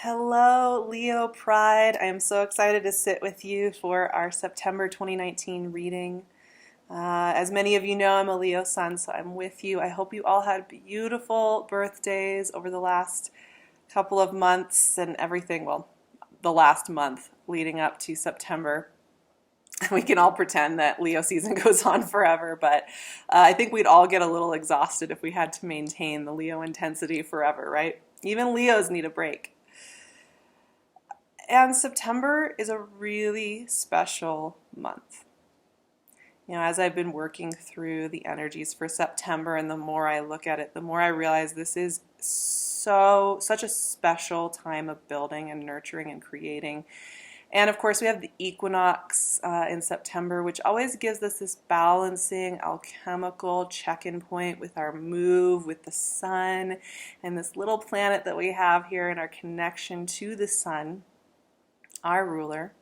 Hello, Leo Pride. I am so excited to sit with you for our September 2019 reading. As many of you know, I'm a Leo sun, so I'm with you. I hope you all had beautiful birthdays over the last couple of months and everything. Well, the last month leading up to September. We can all pretend that Leo season goes on forever, but I think we'd all get a little exhausted if we had to maintain the Leo intensity forever, right? Even Leos need a break. And September is a really special month. As I've been working through the energies for September, and the more I look at it, the more I realize this is such a special time of building and nurturing and creating. And of course, we have the equinox in September, which always gives us this balancing alchemical check-in point with our move with the sun and this little planet that we have here and our connection to the sun, our ruler.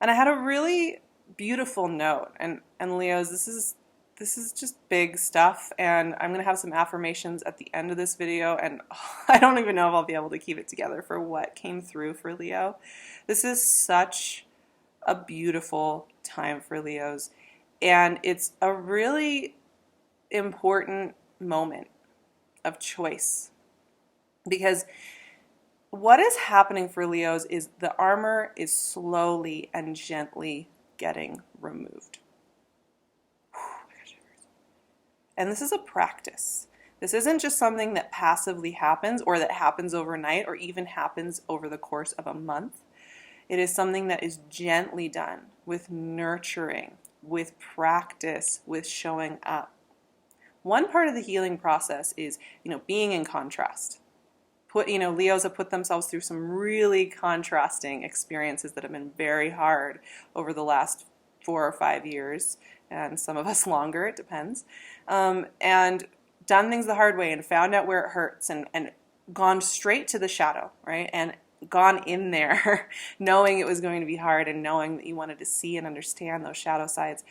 And I had a really beautiful note, and Leos, this is just big stuff, and I'm gonna have some affirmations at the end of this video, and I don't even know if I'll be able to keep it together for what came through for Leo. This is such a beautiful time for Leos, and it's a really important moment of choice, because what is happening for Leos is the armor is slowly and gently getting removed. And this is a practice. This isn't just something that passively happens or that happens overnight or even happens over the course of a month. It is something that is gently done with nurturing, with practice, with showing up. One part of the healing process is, being in contrast. Leos have put themselves through some really contrasting experiences that have been very hard over the last 4 or 5 years, and some of us longer, it depends, and done things the hard way and found out where it hurts and gone straight to the shadow, right? And gone in there knowing it was going to be hard and knowing that you wanted to see and understand those shadow sides.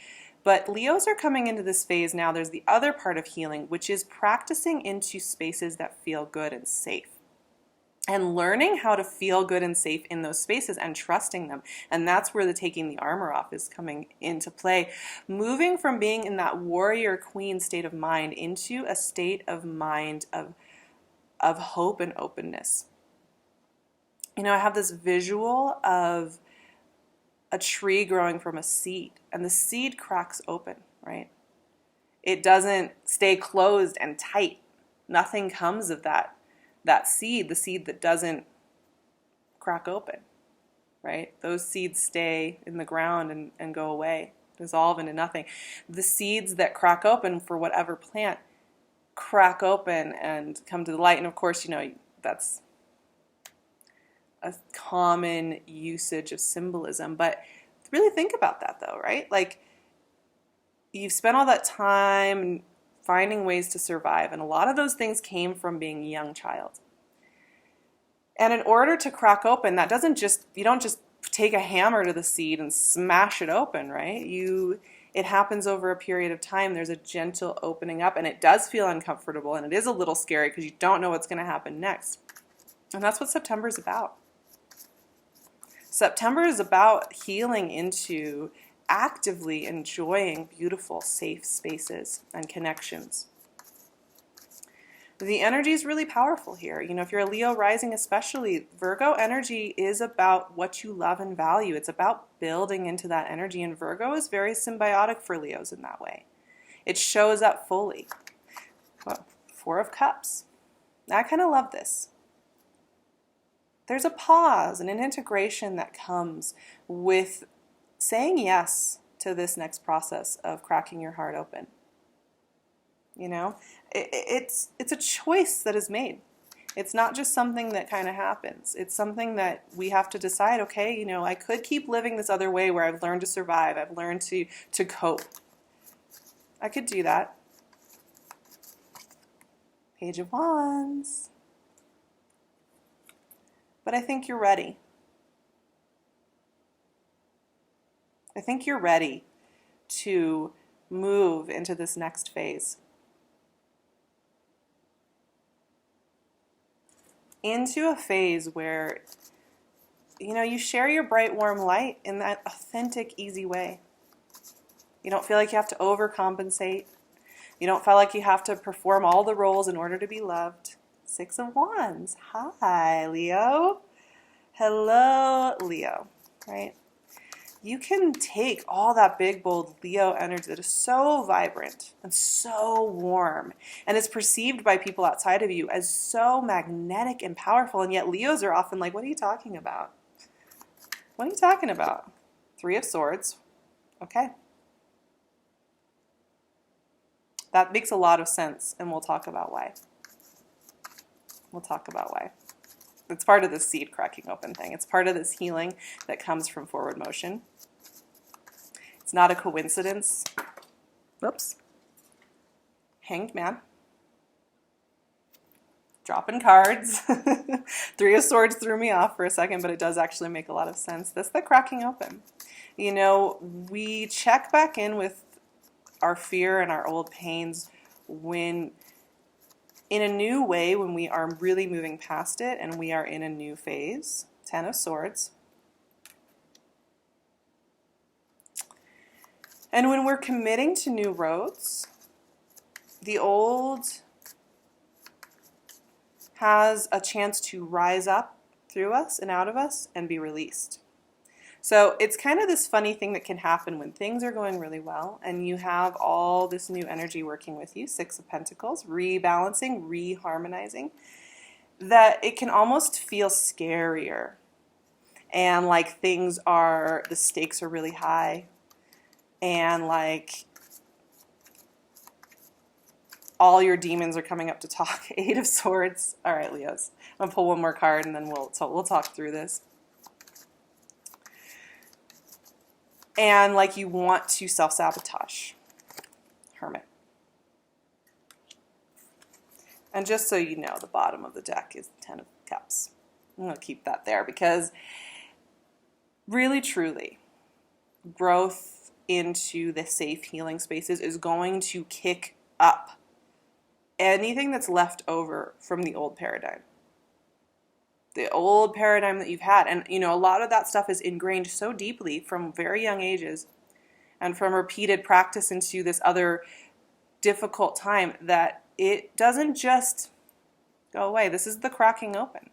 But Leos are coming into this phase now. There's the other part of healing, which is practicing into spaces that feel good and safe. And learning how to feel good and safe in those spaces and trusting them. And that's where the taking the armor off is coming into play. Moving from being in that warrior queen state of mind into a state of mind of hope and openness. I have this visual of a tree growing from a seed, and the seed cracks open, right? It doesn't stay closed and tight. Nothing comes of that seed, the seed that doesn't crack open, right? Those seeds stay in the ground and go away, dissolve into nothing. The seeds that crack open for whatever plant crack open and come to the light. And of course, that's a common usage of symbolism. But really think about that though, right? Like, you've spent all that time finding ways to survive, and a lot of those things came from being a young child. And in order to crack open, you don't just take a hammer to the seed and smash it open, right? It happens over a period of time. There's a gentle opening up, and it does feel uncomfortable, and it is a little scary because you don't know what's going to happen next. And that's what September is about. September is about healing into actively enjoying beautiful, safe spaces and connections. The energy is really powerful here. If you're a Leo rising especially, Virgo energy is about what you love and value. It's about building into that energy, and Virgo is very symbiotic for Leos in that way. It shows up fully. Well, 4 of Cups. I kind of love this. There's a pause and an integration that comes with saying yes to this next process of cracking your heart open. It's a choice that is made. It's not just something that kind of happens. It's something that we have to decide, okay, I could keep living this other way where I've learned to survive. I've learned to cope. I could do that. Page of Wands. But I think you're ready. I think you're ready to move into this next phase. into a phase where, you share your bright, warm light in that authentic, easy way. You don't feel like you have to overcompensate. You don't feel like you have to perform all the roles in order to be loved. Six of Wands. Hi, Leo. Hello, Leo. Right? You can take all that big, bold Leo energy that is so vibrant and so warm and is perceived by people outside of you as so magnetic and powerful, and yet Leos are often like, what are you talking about? What are you talking about? Three of Swords. Okay. That makes a lot of sense, and we'll talk about why. We'll talk about why. It's part of this seed cracking open thing. It's part of this healing that comes from forward motion. It's not a coincidence. Whoops. Hanged Man. Dropping cards. Three of Swords threw me off for a second, but it does actually make a lot of sense. That's the cracking open. We check back in with our fear and our old pains when in a new way, when we are really moving past it and we are in a new phase. Ten of Swords. And when we're committing to new roads, the old has a chance to rise up through us and out of us and be released. So it's kind of this funny thing that can happen when things are going really well and you have all this new energy working with you, Six of Pentacles, rebalancing, reharmonizing, that it can almost feel scarier. And like the stakes are really high. And like all your demons are coming up to talk. Eight of Swords. All right, Leos. I'm going to pull one more card and then we'll talk through this. And like you want to self-sabotage. Hermit. And just so you know, the bottom of the deck is the Ten of Cups. I'm going to keep that there because really, truly, growth into the safe healing spaces is going to kick up anything that's left over from the old paradigm. The old paradigm that you've had. And, a lot of that stuff is ingrained so deeply from very young ages and from repeated practice into this other difficult time that it doesn't just go away. This is the cracking open.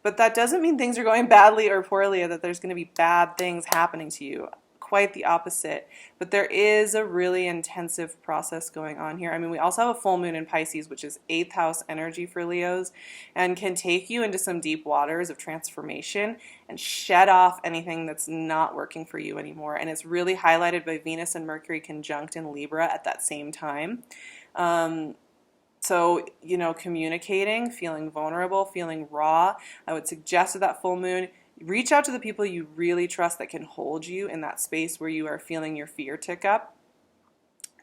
But that doesn't mean things are going badly or poorly or that there's going to be bad things happening to you. Quite the opposite. But there is a really intensive process going on here. I mean, we also have a full moon in Pisces, which is 8th house energy for Leos, and can take you into some deep waters of transformation and shed off anything that's not working for you anymore. And it's really highlighted by Venus and Mercury conjunct in Libra at that same time. So, communicating, feeling vulnerable, feeling raw, I would suggest at that full moon, reach out to the people you really trust that can hold you in that space where you are feeling your fear tick up.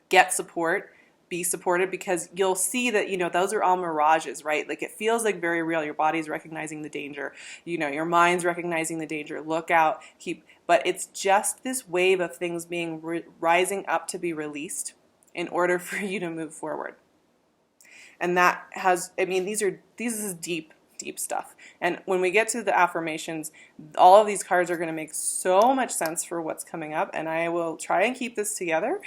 Get support. Be supported because you'll see that, those are all mirages, right? Like it feels like very real. Your body's recognizing the danger. Your mind's recognizing the danger. Look out. But it's just this wave of things being rising up to be released in order for you to move forward. And that has, this is deep stuff. And when we get to the affirmations, all of these cards are going to make so much sense for what's coming up. And I will try and keep this together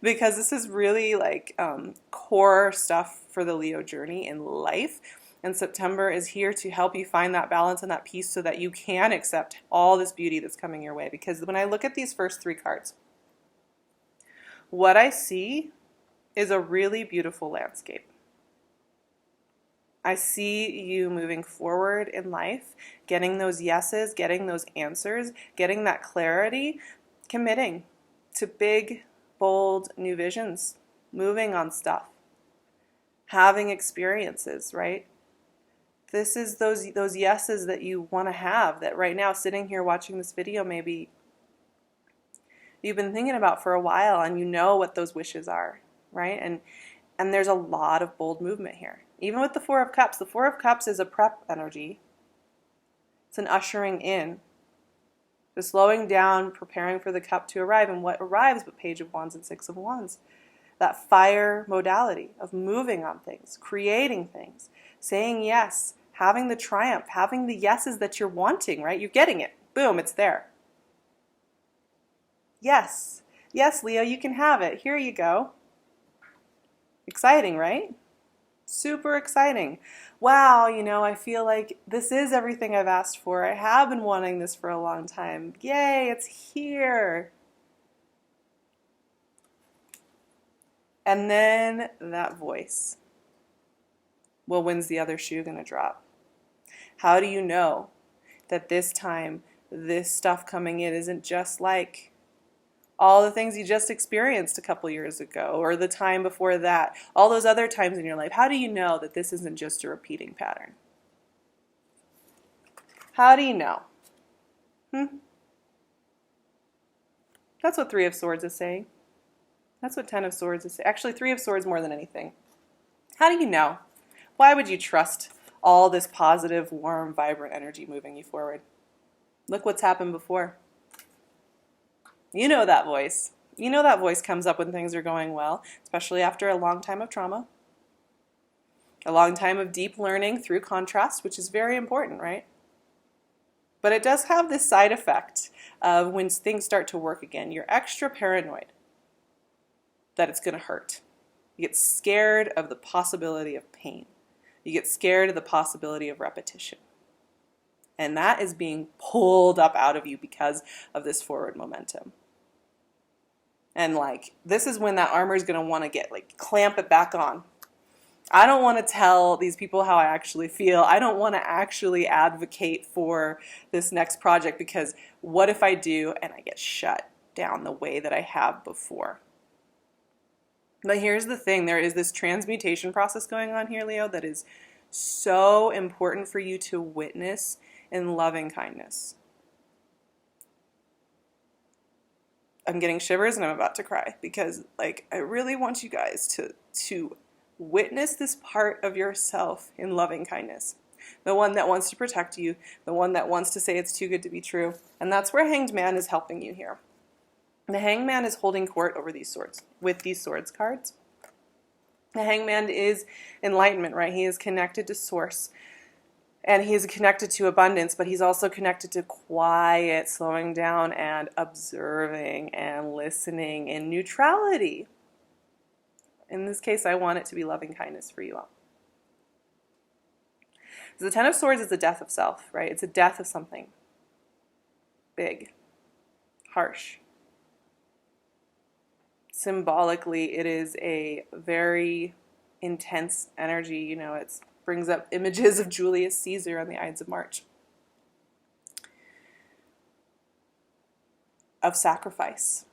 because this is really like core stuff for the Leo journey in life. And September is here to help you find that balance and that peace so that you can accept all this beauty that's coming your way. Because when I look at these first three cards, what I see is a really beautiful landscape. I see you moving forward in life, getting those yeses, getting those answers, getting that clarity, committing to big, bold new visions, moving on stuff, having experiences, right? This is those yeses that you want to have that right now, sitting here watching this video, maybe you've been thinking about for a while and you know what those wishes are, right? And there's a lot of bold movement here. Even with the Four of Cups, the Four of Cups is a prep energy. It's an ushering in. The slowing down, preparing for the cup to arrive. And what arrives but Page of Wands and Six of Wands? That fire modality of moving on things, creating things, saying yes, having the triumph, having the yeses that you're wanting, right? You're getting it. Boom, it's there. Yes. Yes, Leo, you can have it. Here you go. Exciting, right? Super exciting. Wow, I feel like this is everything I've asked for. I have been wanting this for a long time. Yay, it's here. And then that voice. Well, when's the other shoe going to drop? How do you know that this time, this stuff coming in isn't just like all the things you just experienced a couple years ago or the time before that, all those other times in your life? How do you know that this isn't just a repeating pattern? How do you know? That's what Three of Swords is saying. That's what Ten of Swords is saying. Actually, Three of Swords more than anything. How do you know? Why would you trust all this positive, warm, vibrant energy moving you forward? Look what's happened before. You know that voice. You know that voice comes up when things are going well, especially after a long time of trauma, a long time of deep learning through contrast, which is very important, right? But it does have this side effect of when things start to work again, you're extra paranoid that it's going to hurt. You get scared of the possibility of pain. You get scared of the possibility of repetition. And that is being pulled up out of you because of this forward momentum. And this is when that armor is going to want to clamp it back on. I don't want to tell these people how I actually feel. I don't want to actually advocate for this next project because what if I do and I get shut down the way that I have before? But here's the thing. There is this transmutation process going on here, Leo, that is so important for you to witness in loving kindness. I'm getting shivers and I'm about to cry because I really want you guys to witness this part of yourself in loving kindness. The one that wants to protect you, the one that wants to say it's too good to be true. And that's where Hanged Man is helping you here. The Hanged Man is holding court over these swords, with these swords cards. The Hanged Man is enlightenment, right? He is connected to source. And he's connected to abundance, but he's also connected to quiet, slowing down, and observing, and listening, and neutrality. In this case, I want it to be loving kindness for you all. So the Ten of Swords is the death of self, right? It's a death of something big, harsh. Symbolically, it is a very intense energy. It brings up images of Julius Caesar on the Ides of March. Of sacrifice,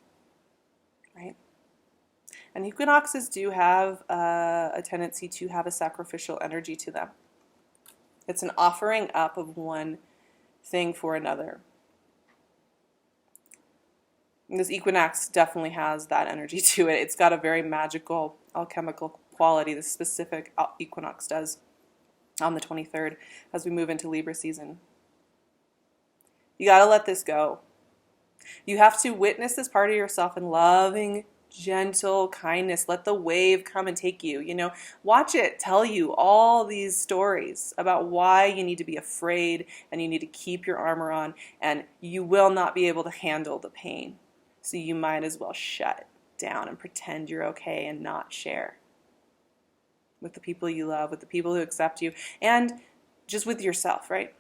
right? And equinoxes do have a tendency to have a sacrificial energy to them. It's an offering up of one thing for another. And this equinox definitely has that energy to it. It's got a very magical alchemical quality, this specific equinox does, on the 23rd as we move into Libra season. You got to let this go. You have to witness this part of yourself in loving, gentle kindness. Let the wave come and take you. Watch it tell you all these stories about why you need to be afraid and you need to keep your armor on, and you will not be able to handle the pain. So you might as well shut down and pretend you're okay and not share with the people you love, with the people who accept you, and just with yourself, right?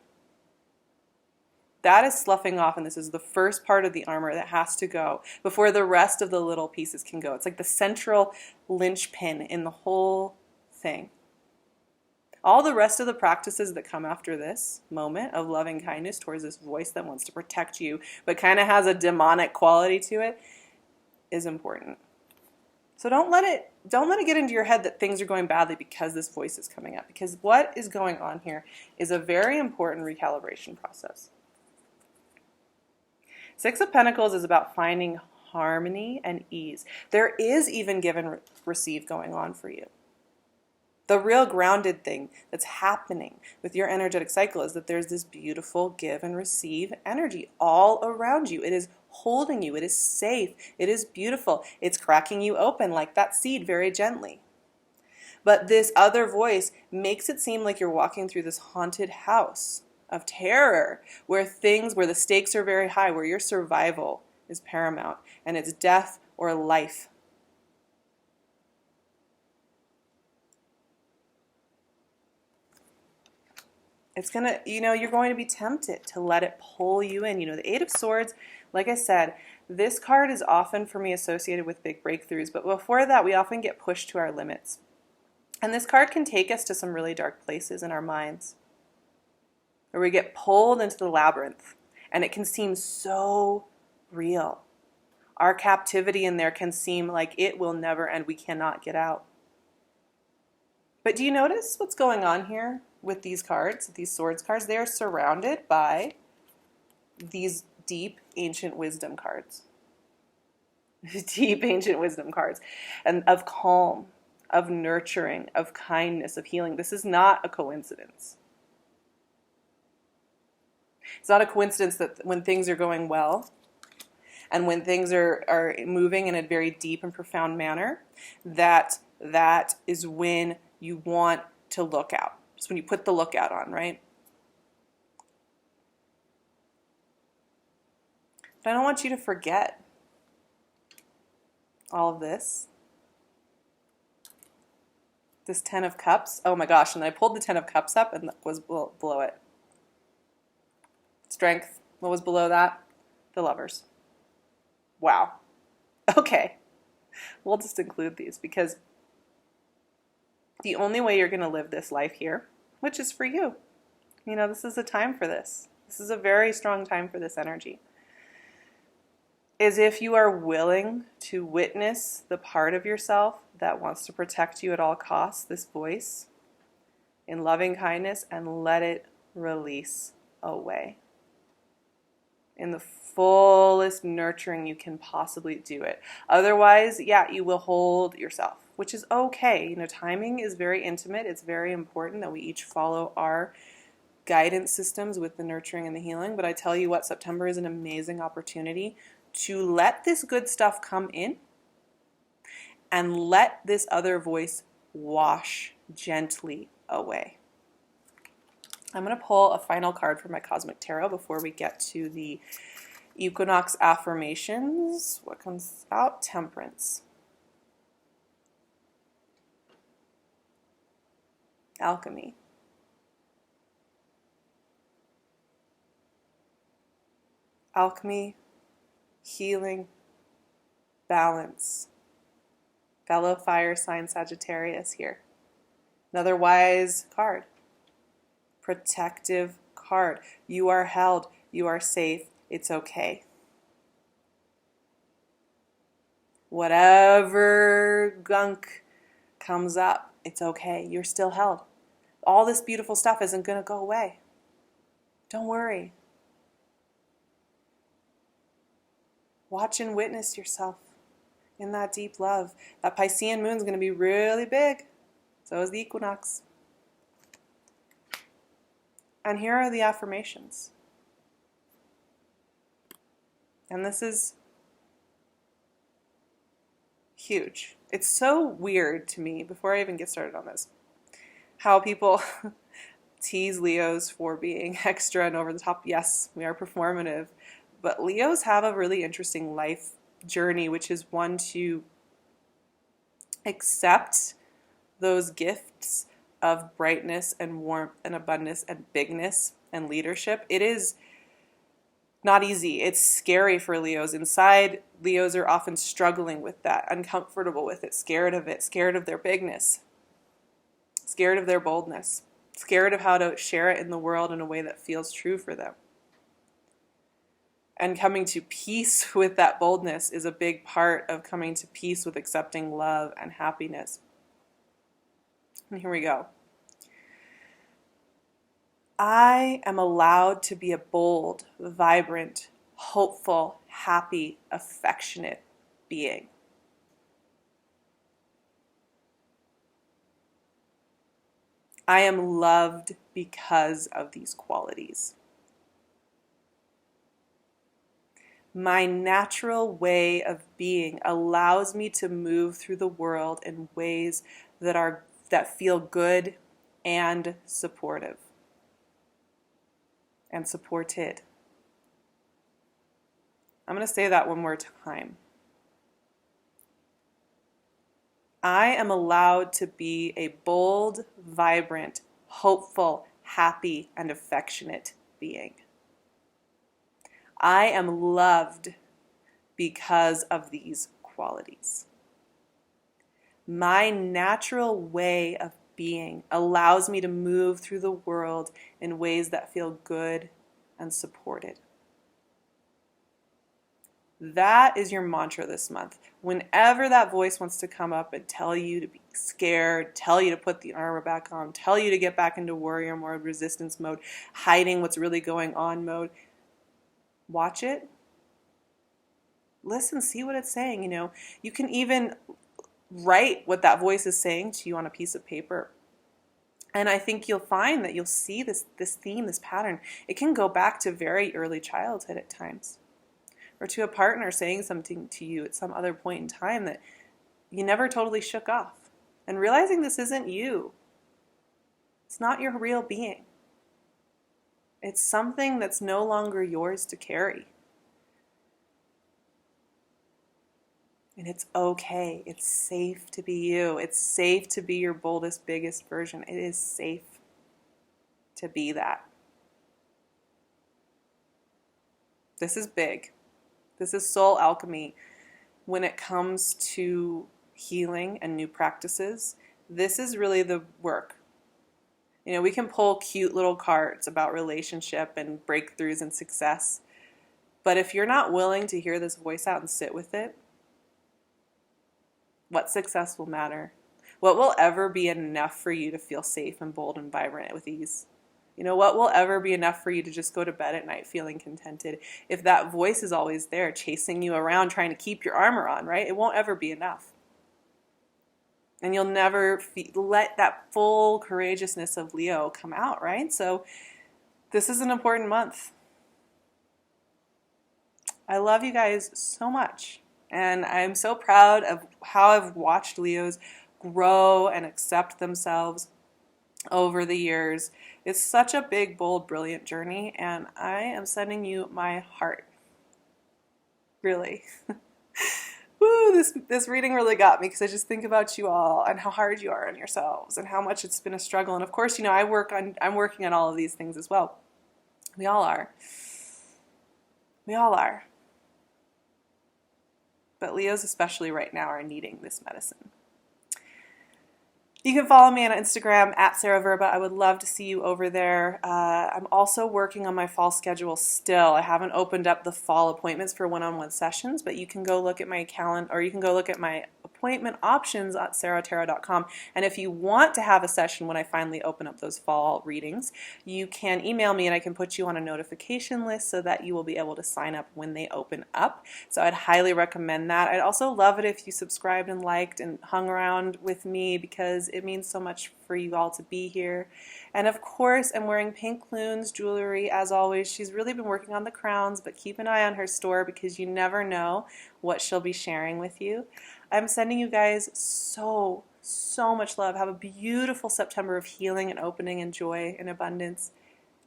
That is sloughing off, and this is the first part of the armor that has to go before the rest of the little pieces can go. It's like the central linchpin in the whole thing. All the rest of the practices that come after this moment of loving kindness towards this voice that wants to protect you but kind of has a demonic quality to it is important. So don't let it get into your head that things are going badly because this voice is coming up, because what is going on here is a very important recalibration process. Six of Pentacles is about finding harmony and ease. There is even give and receive going on for you. The real grounded thing that's happening with your energetic cycle is that there's this beautiful give and receive energy all around you. It is holding you. It is safe. It is beautiful. It's cracking you open like that seed very gently. But this other voice makes it seem like you're walking through this haunted house of terror where the stakes are very high, where your survival is paramount, and it's death or life. It's gonna, you're going to be tempted to let it pull you in. The Eight of Swords, like I said, this card is often for me associated with big breakthroughs, but before that, we often get pushed to our limits. And this card can take us to some really dark places in our minds, where we get pulled into the labyrinth, and it can seem so real. Our captivity in there can seem like it will never end. We cannot get out. But do you notice what's going on here with these cards, these swords cards? They are surrounded by these deep ancient wisdom cards. Deep ancient wisdom cards, and of calm, of nurturing, of kindness, of healing. This is not a coincidence. It's not a coincidence that when things are going well and when things are moving in a very deep and profound manner, that is when you want to look out. It's when you put the lookout on, right? But I don't want you to forget all of this. This Ten of Cups. Oh my gosh, and I pulled the Ten of Cups up and was below it. Strength. What was below that? The Lovers. Wow. Okay. We'll just include these because the only way you're going to live this life here, which is for you, this is a time for this. This is a very strong time for this energy, is if you are willing to witness the part of yourself that wants to protect you at all costs, this voice, in loving kindness, and let it release away. In the fullest nurturing you can possibly do it. Otherwise, you will hold yourself, which is okay. Timing is very intimate. It's very important that we each follow our guidance systems with the nurturing and the healing. But I tell you what, September is an amazing opportunity to let this good stuff come in and let this other voice wash gently away. I'm going to pull a final card for my Cosmic Tarot before we get to the Equinox affirmations. What comes out? Temperance. Alchemy. Alchemy, healing, balance. Fellow fire sign Sagittarius here. Another wise card. Protective card. You are held. You are safe. It's okay. Whatever gunk comes up, it's okay. You're still held. All this beautiful stuff isn't going to go away. Don't worry. Watch and witness yourself in that deep love. That Piscean moon is going to be really big. So is the equinox. And here are the affirmations. And this is huge. It's so weird to me, before I even get started on this, how people tease Leos for being extra and over the top. Yes, we are performative. But Leos have a really interesting life journey, which is one to accept those gifts of brightness and warmth and abundance and bigness and leadership. It is not easy. It's scary for Leos. Inside, Leos are often struggling with that, uncomfortable with it, scared of their bigness, scared of their boldness, scared of how to share it in the world in a way that feels true for them. And coming to peace with that boldness is a big part of coming to peace with accepting love and happiness. And here we go. I am allowed to be a bold, vibrant, hopeful, happy, affectionate being. I am loved because of these qualities. My natural way of being allows me to move through the world in ways that are that feel good and supportive and supported. I'm going to say that one more time. I am allowed to be a bold, vibrant, hopeful, happy, and affectionate being. I am loved because of these qualities. My natural way of being allows me to move through the world in ways that feel good and supported. That is your mantra this month. Whenever that voice wants to come up and tell you to be scared, tell you to put the armor back on, tell you to get back into warrior mode, resistance mode, hiding what's really going on mode, watch it. Listen, see what it's saying. You can even write what that voice is saying to you on a piece of paper. And I think you'll find that you'll see this theme, this pattern. It can go back to very early childhood at times, or to a partner saying something to you at some other point in time that you never totally shook off. And realizing this isn't you. It's not your real being. It's something that's no longer yours to carry. And it's okay. It's safe to be you. It's safe to be your boldest, biggest version. It is safe to be that. This is big. This is soul alchemy. When it comes to healing and new practices, this is really the work. We can pull cute little cards about relationship and breakthroughs and success. But if you're not willing to hear this voice out and sit with it, what success will matter? What will ever be enough for you to feel safe and bold and vibrant with ease? What will ever be enough for you to just go to bed at night feeling contented? If that voice is always there chasing you around trying to keep your armor on, right? It won't ever be enough. And you'll never let that full courageousness of Leo come out, right? So this is an important month. I love you guys so much. And I'm so proud of how I've watched Leos grow and accept themselves over the years. It's such a big, bold, brilliant journey, and I am sending you my heart. Really. Woo, this reading really got me because I just think about you all and how hard you are on yourselves and how much it's been a struggle. And of course, I'm working on all of these things as well. We all are. We all are. But Leos, especially right now, are needing this medicine. You can follow me on Instagram at SarahVerba. I would love to see you over there. I'm also working on my fall schedule still. I haven't opened up the fall appointments for one-on-one sessions, but you can go look at my calendar, or you can go look at my appointment options at SARAHTAROT.com. And if you want to have a session when I finally open up those fall readings, you can email me and I can put you on a notification list so that you will be able to sign up when they open up. So I'd highly recommend that. I'd also love it if you subscribed and liked and hung around with me because it means so much for you all to be here. And of course, I'm wearing PinkLune's jewelry as always. She's really been working on the crowns, but keep an eye on her store because you never know what she'll be sharing with you. I'm sending you guys so much love. Have a beautiful September of healing and opening and joy and abundance.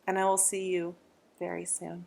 And I will see you very soon.